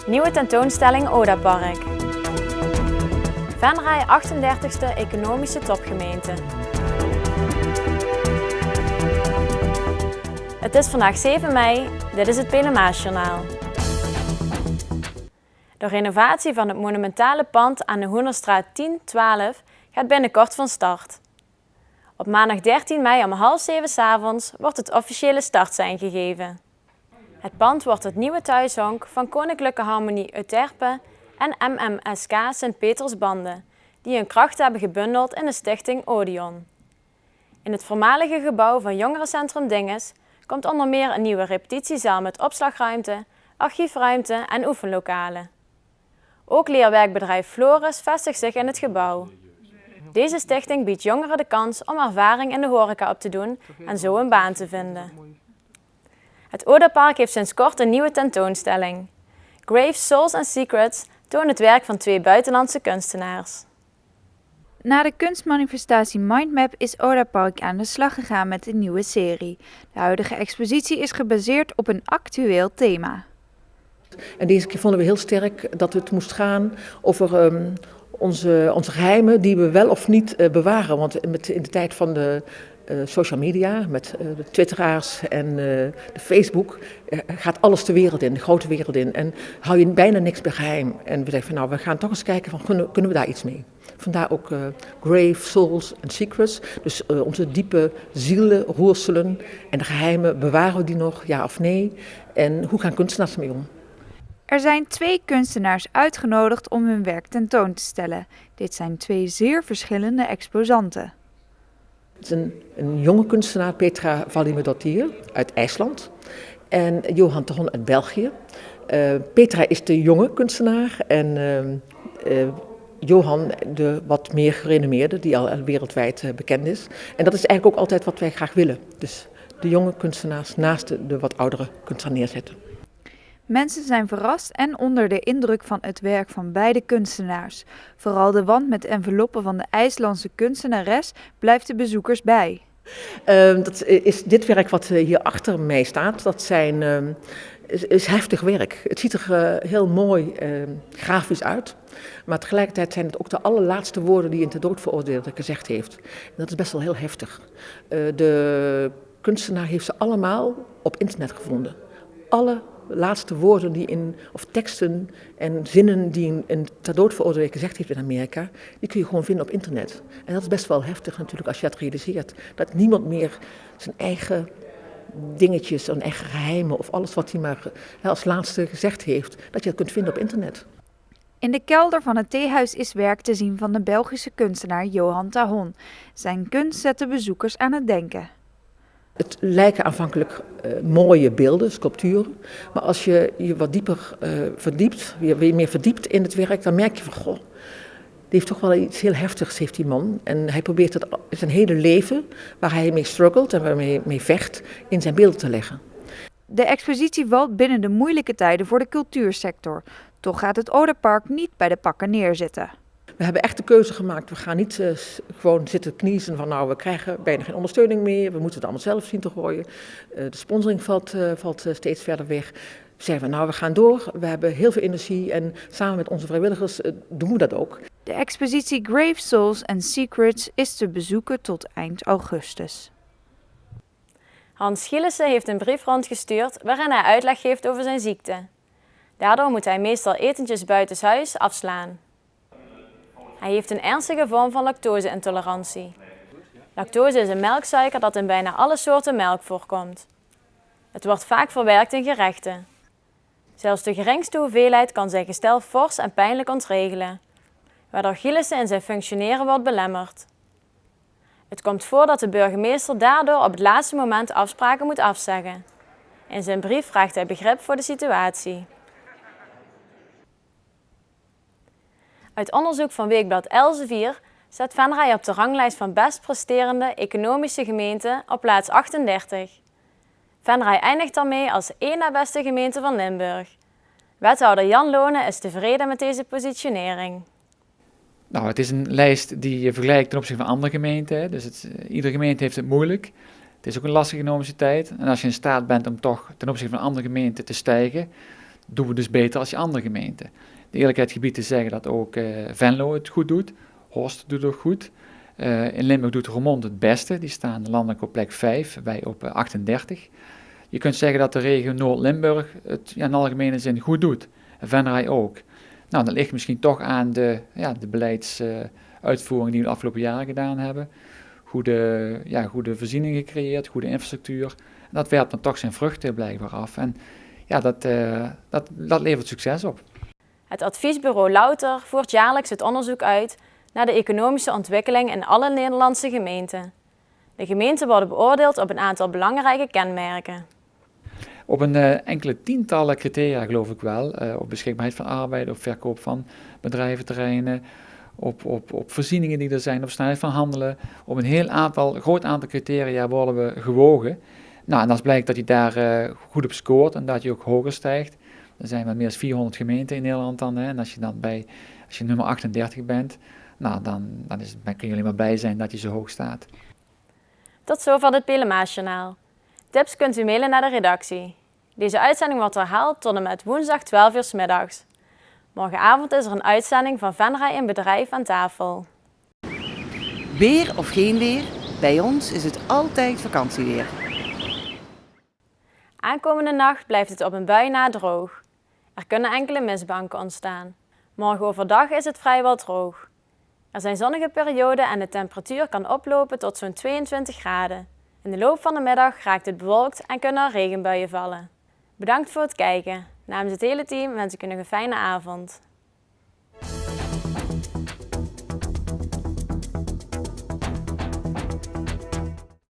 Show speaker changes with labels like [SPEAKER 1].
[SPEAKER 1] Nieuwe tentoonstelling Odapark. Venray 38e economische topgemeente. Het is vandaag 7 mei, dit is het Pelemaasjournaal. De renovatie van het monumentale pand aan de Hoenerstraat 10-12 gaat binnenkort van start. Op maandag 13 mei om 6:30 's avonds wordt het officiële startsein gegeven. Het pand wordt het nieuwe thuishonk van Koninklijke Harmonie Euterpe en MMSK Sint-Petersbande, die hun krachten hebben gebundeld in de stichting Odeon. In het voormalige gebouw van Jongerencentrum Dinges komt onder meer een nieuwe repetitiezaal met opslagruimte, archiefruimte en oefenlokalen. Ook leerwerkbedrijf Floris vestigt zich in het gebouw. Deze stichting biedt jongeren de kans om ervaring in de horeca op te doen en zo een baan te vinden. Het Odapark heeft sinds kort een nieuwe tentoonstelling. Graves, Souls and Secrets toont het werk van 2 buitenlandse kunstenaars.
[SPEAKER 2] Na de kunstmanifestatie Mindmap is Odapark aan de slag gegaan met een nieuwe serie. De huidige expositie is gebaseerd op een actueel thema.
[SPEAKER 3] En deze keer vonden we heel sterk dat het moest gaan over onze geheimen die we wel of niet bewaren. Want in de tijd van de social media, met de twitteraars en de Facebook, gaat alles de wereld in, de grote wereld in. En hou je bijna niks meer geheim. En we zeggen van we gaan toch eens kijken van kunnen we daar iets mee. Vandaar ook Grave, Souls and Secrets. Dus onze diepe zielen, roerselen en de geheimen, bewaren we die nog, ja of nee? En hoe gaan kunstenaars ermee om?
[SPEAKER 2] Er zijn 2 kunstenaars uitgenodigd om hun werk tentoon te stellen. Dit zijn 2 zeer verschillende exposanten.
[SPEAKER 3] Het is een jonge kunstenaar, Petra Valimedottir uit IJsland en Johan Tahon uit België. Petra is de jonge kunstenaar en Johan de wat meer gerenommeerde, die al wereldwijd bekend is. En dat is eigenlijk ook altijd wat wij graag willen. Dus de jonge kunstenaars naast de wat oudere kunstenaar neerzetten.
[SPEAKER 2] Mensen zijn verrast en onder de indruk van het werk van beide kunstenaars. Vooral de wand met enveloppen van de IJslandse kunstenares blijft de bezoekers bij.
[SPEAKER 3] Dat is dit werk wat hier achter mij staat. Dat is heftig werk. Het ziet er heel mooi grafisch uit. Maar tegelijkertijd zijn het ook de allerlaatste woorden die een ter dood veroordeelde gezegd heeft. En dat is best wel heel heftig. De kunstenaar heeft ze allemaal op internet gevonden. Alle laatste woorden of teksten en zinnen die een ter dood veroordeelde gezegd heeft in Amerika, die kun je gewoon vinden op internet. En dat is best wel heftig natuurlijk als je dat realiseert. Dat niemand meer zijn eigen dingetjes, zijn eigen geheimen of alles wat hij maar als laatste gezegd heeft, dat je dat kunt vinden op internet.
[SPEAKER 2] In de kelder van het theehuis is werk te zien van de Belgische kunstenaar Johan Tahon. Zijn kunst zet de bezoekers aan het denken.
[SPEAKER 3] Het lijken aanvankelijk mooie beelden, sculpturen, maar als je je wat dieper verdiept, weer meer verdiept in het werk, dan merk je van die heeft toch wel iets heel heftigs, heeft die man. En hij probeert het zijn hele leven, waar hij mee struggelt en waar hij mee vecht, in zijn beelden te leggen.
[SPEAKER 2] De expositie valt binnen de moeilijke tijden voor de cultuursector. Toch gaat het Odapark niet bij de pakken neerzitten.
[SPEAKER 3] We hebben echt de keuze gemaakt. We gaan niet gewoon zitten kniezen van we krijgen bijna geen ondersteuning meer. We moeten het allemaal zelf zien te gooien. De sponsoring valt steeds verder weg. Zeggen we we gaan door. We hebben heel veel energie en samen met onze vrijwilligers doen we dat ook.
[SPEAKER 2] De expositie Grave, Souls and Secrets is te bezoeken tot eind augustus.
[SPEAKER 1] Hans Gielissen heeft een brief rondgestuurd waarin hij uitleg geeft over zijn ziekte. Daardoor moet hij meestal etentjes buitenshuis afslaan. Hij heeft een ernstige vorm van lactose-intolerantie. Lactose is een melksuiker dat in bijna alle soorten melk voorkomt. Het wordt vaak verwerkt in gerechten. Zelfs de geringste hoeveelheid kan zijn gestel fors en pijnlijk ontregelen, waardoor Gielissen in zijn functioneren wordt belemmerd. Het komt voor dat de burgemeester daardoor op het laatste moment afspraken moet afzeggen. In zijn brief vraagt hij begrip voor de situatie. Uit onderzoek van weekblad Elsevier staat Venray op de ranglijst van best presterende economische gemeenten op plaats 38. Venray eindigt daarmee als 1 na beste gemeente van Limburg. Wethouder Jan Lonen is tevreden met deze positionering.
[SPEAKER 4] Nou, het is een lijst die je vergelijkt ten opzichte van andere gemeenten. Dus iedere gemeente heeft het moeilijk. Het is ook een lastige economische tijd. En als je in staat bent om toch ten opzichte van andere gemeenten te stijgen, doen we dus beter als die andere gemeenten. De eerlijkheid gebied te zeggen dat ook Venlo het goed doet. Horst doet het ook goed. In Limburg doet Roermond het beste. Die staan landelijk op plek 5, wij op 38. Je kunt zeggen dat de regio Noord-Limburg het in algemene zin goed doet. En Venray ook. Nou, dat ligt misschien toch aan de beleidsuitvoering die we de afgelopen jaren gedaan hebben. Goede voorzieningen gecreëerd, goede infrastructuur. En dat werpt dan toch zijn vruchten blijkbaar af. En ja, dat levert succes op.
[SPEAKER 1] Het adviesbureau Louter voert jaarlijks het onderzoek uit naar de economische ontwikkeling in alle Nederlandse gemeenten. De gemeenten worden beoordeeld op een aantal belangrijke kenmerken.
[SPEAKER 4] Op een enkele tientallen criteria geloof ik wel. Op beschikbaarheid van arbeid, op verkoop van bedrijventerreinen, op voorzieningen die er zijn, op snelheid van handelen. Op een groot aantal criteria worden we gewogen. Nou, en als blijkt dat je daar goed op scoort en dat je ook hoger stijgt. Er zijn wel meer dan 400 gemeenten in Nederland dan. Hè, en als je nummer 38 bent, nou, dan kun je alleen maar blij zijn dat je zo hoog staat.
[SPEAKER 1] Tot zover het Pelemaasjournaal. Tips kunt u mailen naar de redactie. Deze uitzending wordt herhaald tot en met woensdag 12 uur 's middags. Morgenavond is er een uitzending van Venray in Bedrijf aan tafel.
[SPEAKER 5] Weer of geen weer, bij ons is het altijd vakantieweer.
[SPEAKER 1] Aankomende nacht blijft het op een bui na droog. Er kunnen enkele mistbanken ontstaan. Morgen overdag is het vrijwel droog. Er zijn zonnige perioden en de temperatuur kan oplopen tot zo'n 22 graden. In de loop van de middag raakt het bewolkt en kunnen er regenbuien vallen. Bedankt voor het kijken. Namens het hele team wens ik u nog een fijne avond.